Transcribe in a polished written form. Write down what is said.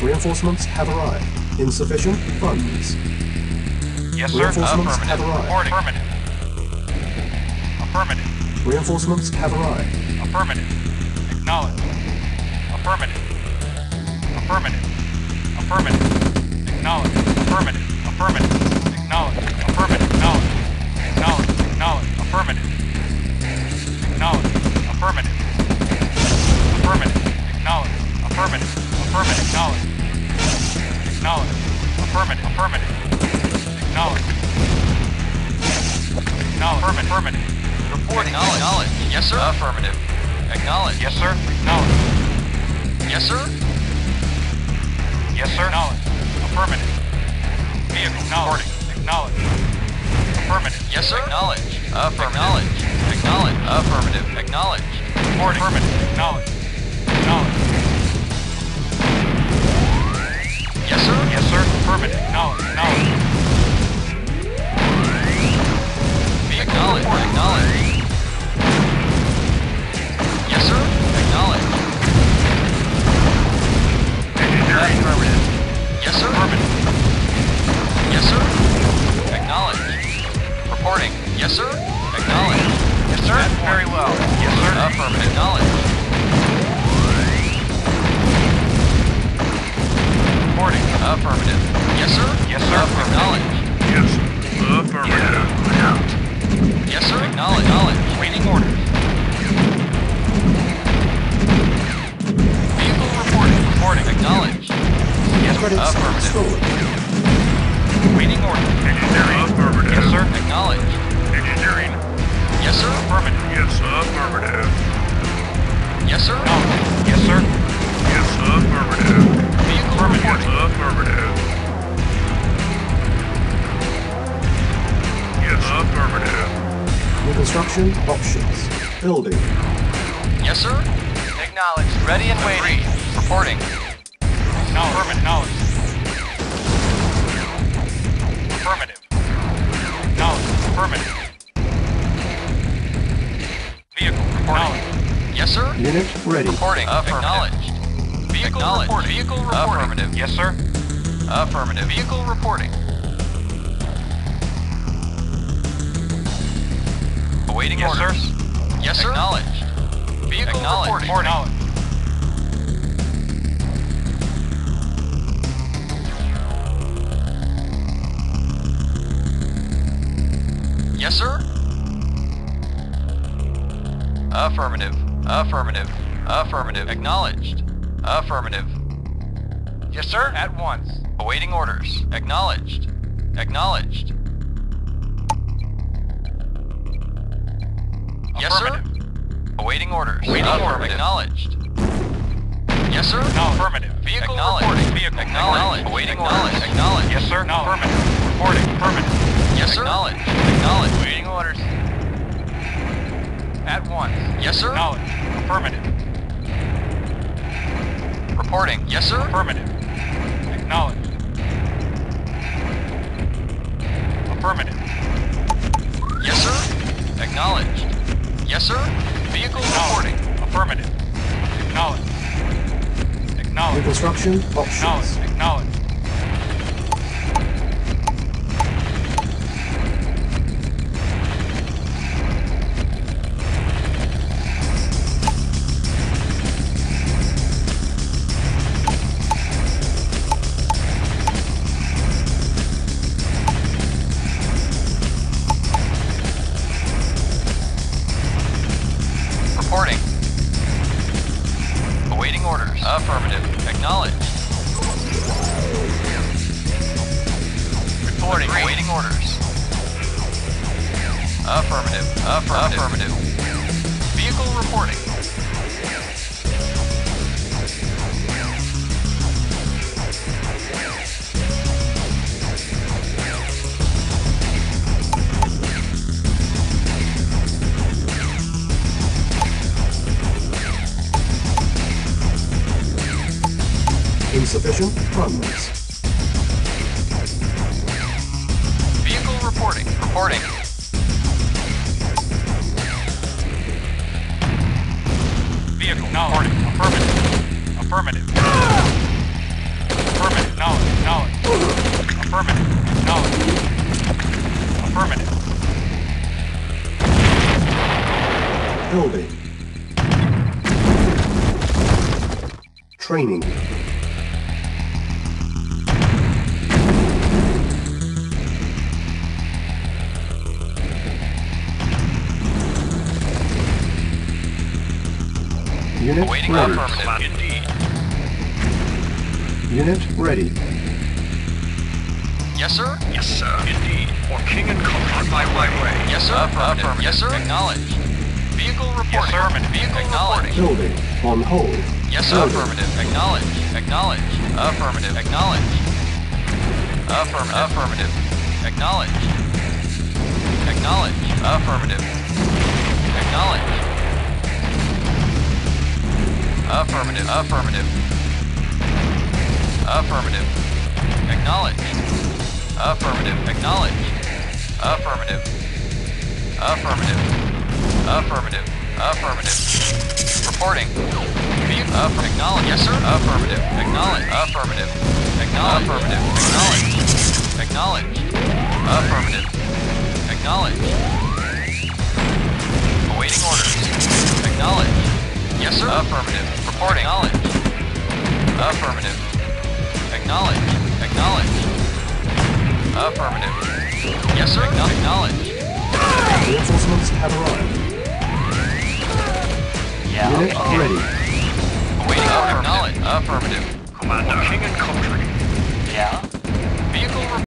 Reinforcements have arrived. Insufficient funds. Yes, sir. Reinforcements have arrived. Reporting. Affirmative. Affirmative. Reinforcements have arrived. Affirmative. Acknowledged. Affirmative. Affirmative. Affirmative. Acknowledged. Affirmative. Affirmative. Acknowledged. Affirmative. Acknowledged. Acknowledged. Acknowledged. Affirmative. Acknowledged. Affirmative. Affirmative. Acknowledged. Affirmative. Affirmative. Acknowledged. Acknowledged. Affirmative. Affirmative. Acknowledged. Acknowledged. Affirmative. Reporting. Acknowledged. Yes, sir. Affirmative. Acknowledged. Yes, sir. Acknowledged. Yes, sir. Yes, sir. Acknowledged. Affirmative. Vehicle. Acknowledged. Acknowledged. Affirmative. Yes, sir. Acknowledged. Affirmative. Acknowledged. Affirmative. Acknowledged. Reporting. Affirmative. Acknowledged. Acknowledged. Yes, sir. Yes, sir. Affirmative. Acknowledged. Acknowledged. Acknowledged. Acknowledged. Yes, sir. Acknowledged. Affirmative. Yes, sir. Affirmative. Yes, sir. Acknowledged. Reporting. Yes, sir. Acknowledged. Yes, sir. Very well. Yes, sir. Affirmative. Acknowledged. Reporting. Affirmative. Yes, sir. Yes, sir. Acknowledged. Yes. Affirmative. Out. Yes, sir. Acknowledged. Acknowledged. Waiting orders. Vehicle reporting. Reporting. Acknowledged. Yes, sir. Credits Affirmative. stolen. Waiting order. Engineering. Affirmative. Yes, sir. Acknowledged. Engineering. Yes, sir. Affirmative. Yes. Affirmative. Yes, sir. Acknowledged. Yes, sir. Yes. Affirmative. Vehicle Yes. reporting. Affirmative. Yes. Affirmative. New construction options. Building. Yes, sir. Acknowledged. Ready and waiting. Reporting. Affirmative. Acknowledged. Affirmative. Acknowledged. Affirmative. Vehicle reporting. Yes, sir. Unit ready. Reporting. Acknowledged. Vehicle reporting. Vehicle reporting. Affirmative. Yes, sir. Affirmative. Vehicle reporting. Awaiting Yes, orders. sir. Yes, sir. Acknowledged. Vehicle reporting. Acknowledged. Yes, sir. Affirmative. Affirmative. Affirmative. Acknowledged. Affirmative. Yes, sir. At once. Awaiting orders. Acknowledged. Acknowledged. Yes, sir. Affirmative. Awaiting orders. Awaiting orders. Affirmative. Acknowledged. Yes, sir. No. Affirmative. Vehicle Acknowledged. reporting. Vehicle. Acknowledged. Awaiting orders. Acknowledged. Yes, sir. No. Affirmative. Reporting. Affirmative. Yes, sir. Acknowledged. Acknowledged. Waiting orders. At once. Yes, sir. Acknowledged. Affirmative. Reporting. Yes, sir. Affirmative. Acknowledged. Affirmative. Yes, sir. Acknowledged. Yes, sir. Vehicle reporting. Affirmative. Acknowledged. New Acknowledged. construction Acknowledged. options. Acknowledged. Reporting. Awaiting orders. Affirmative. Acknowledged. Reporting. Awaiting orders. Affirmative. Affirmative. Vehicle reporting. Insufficient funds. Vehicle reporting. Reporting. Vehicle. No. Reporting. Affirmative. Affirmative. Building. Training. Unit Awaiting ready. affirmative. Indeed. Unit ready. Yes, sir. Yes, sir. Indeed. For king and country. On my way. Yes, sir. Affirmative. Yes, sir. Acknowledged. Vehicle reporting. affirmative. Vehicle acknowledged. Building. On hold. Yes, sir. Building. Affirmative. Acknowledged. Acknowledged. Affirmative. Acknowledged. Affirmative. Affirmative. Acknowledged. Acknowledged. Affirmative. Acknowledged. Affirmative. Affirmative. Affirmative. Acknowledged. Affirmative. Acknowledged. Affirmative. Affirmative. Affirmative. Affirmative. Reporting. Acknowledge. Yes, sir. Affirmative. Acknowledge. Affirmative. Acknowledge. Affirmative. Acknowledge. Acknowledge. Affirmative. Acknowledge. Awaiting orders. Acknowledge. Yes, sir. Affirmative. Reporting. Acknowledge. Affirmative. Acknowledge. Acknowledge. Affirmative. Yes, sir. Acknowledge. Reinforcements have arrived. Unit ready. Awaiting acknowledge. Affirmative. Commander. For king and country. Yeah. Vehicle